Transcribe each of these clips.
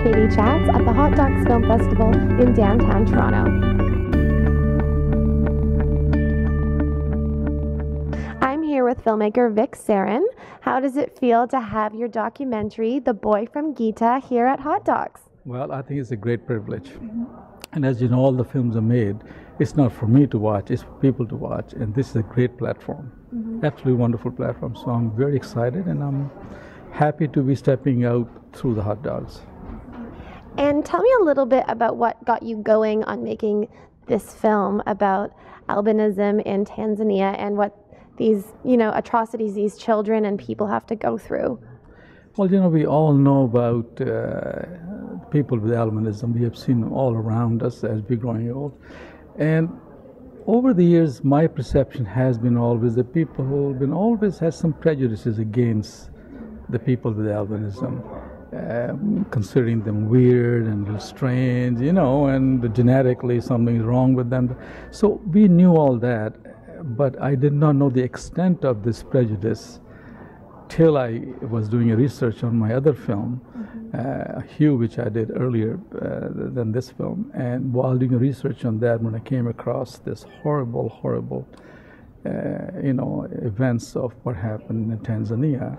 Katie Chats at the Hotdocs Film Festival in downtown Toronto. I'm here with filmmaker Vic Sarin. How does it feel to have your documentary, The Boy From Geita, here at Hotdocs? Well, I think it's a great privilege. And as you know, all the films are made. It's not for me to watch, it's for people to watch. And this is a great platform, absolutely wonderful platform. So I'm very excited and I'm happy to be stepping out through the Hotdocs. And tell me a little bit about what got you going on making this film about albinism in Tanzania and what these, atrocities these children and people have to go through. Well, we all know about people with albinism. We have seen them all around us as we're growing old. And over the years, my perception has been always that people who have been always had some prejudices against the people with albinism, considering them weird and a little strange, and genetically something is wrong with them. So we knew all that, but I did not know the extent of this prejudice till I was doing a research on my other film, Hugh, which I did earlier than this film. And while doing research on that, when I came across this horrible, events of what happened in Tanzania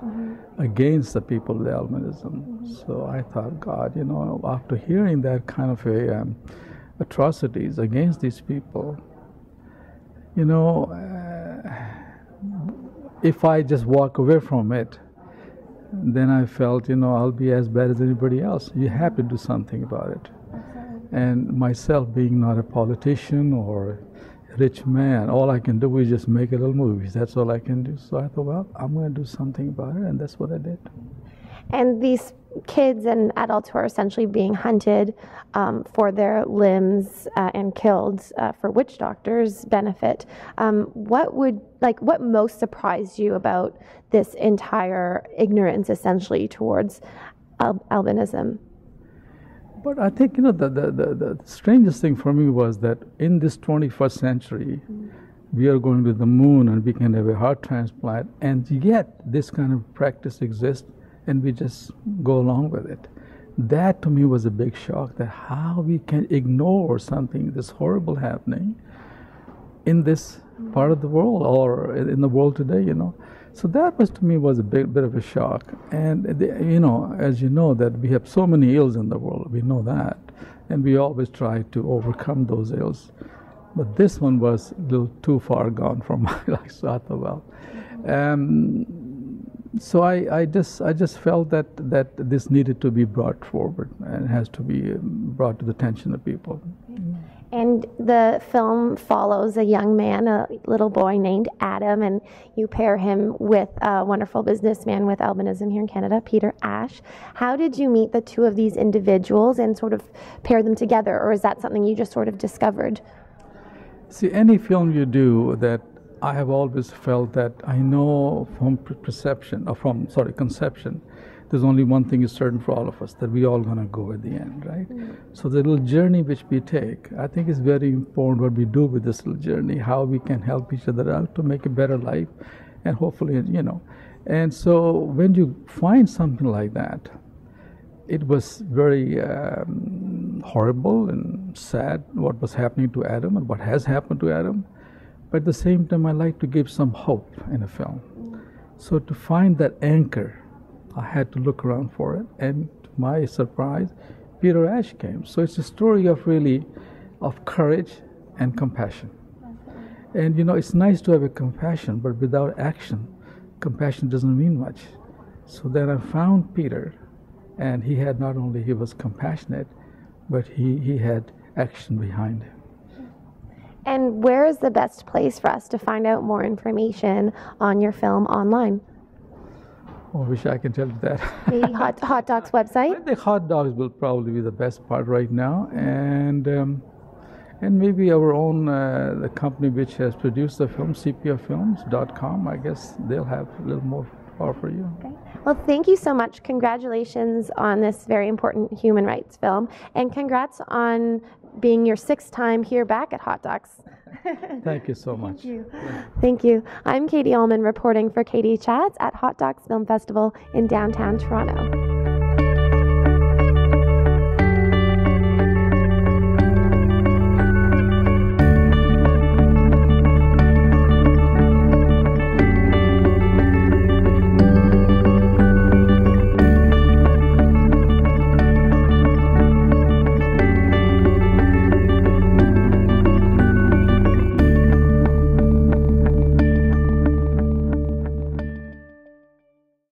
against the people with albinism. So I thought, God, after hearing that kind of atrocities against these people, if I just walk away from it, then I felt, I'll be as bad as anybody else. You have to do something about it. And myself being not a politician or a rich man, all I can do is just make a little movies. That's all I can do. So I thought, well, I'm going to do something about it, and that's what I did. And these kids and adults who are essentially being hunted for their limbs and killed for witch doctors' benefit. What most surprised you about this entire ignorance, essentially, towards albinism? But I think, the strangest thing for me was that in this 21st century, we are going to the moon and we can have a heart transplant, and yet this kind of practice exists, and we just go along with it. That to me was a big shock, that how we can ignore something this horrible happening in this part of the world or in the world today, So that was, to me, was a bit of a shock. And, as you know, that we have so many ills in the world, we know that. And we always try to overcome those ills. But this one was a little too far gone from my life, so I thought, well. So I just felt that this needed to be brought forward and has to be brought to the attention of people. And the film follows a young man, a little boy named Adam, and you pair him with a wonderful businessman with albinism here in Canada, Peter Ash. How did you meet the two of these individuals and sort of pair them together, or is that something you just sort of discovered? See, any film you do, that I have always felt that I know from conception, there's only one thing is certain for all of us, that we all going to go at the end, right? So the little journey which we take, I think is very important what we do with this little journey, how we can help each other out to make a better life, and hopefully, And so when you find something like that, it was very horrible and sad what was happening to Adam and what has happened to Adam. But at the same time, I like to give some hope in a film. So to find that anchor, I had to look around for it, and to my surprise, Peter Ash came. So it's a story of courage and compassion. And it's nice to have a compassion, but without action, compassion doesn't mean much. So then I found Peter, and he was compassionate, but he had action behind him. And where is the best place for us to find out more information on your film online? I wish I could tell you that. The Hotdocs website? The Hotdocs will probably be the best part right now, and maybe our own the company which has produced the film, cpfilms.com. I guess they'll have a little more to offer you. Okay. Well, thank you so much. Congratulations on this very important human rights film, and congrats on being your 6th time here back at Hotdocs. Thank you so much. Thank you. Thank you. I'm Katie Uhlmann reporting for Katie Chats at Hotdocs Film Festival in downtown Toronto.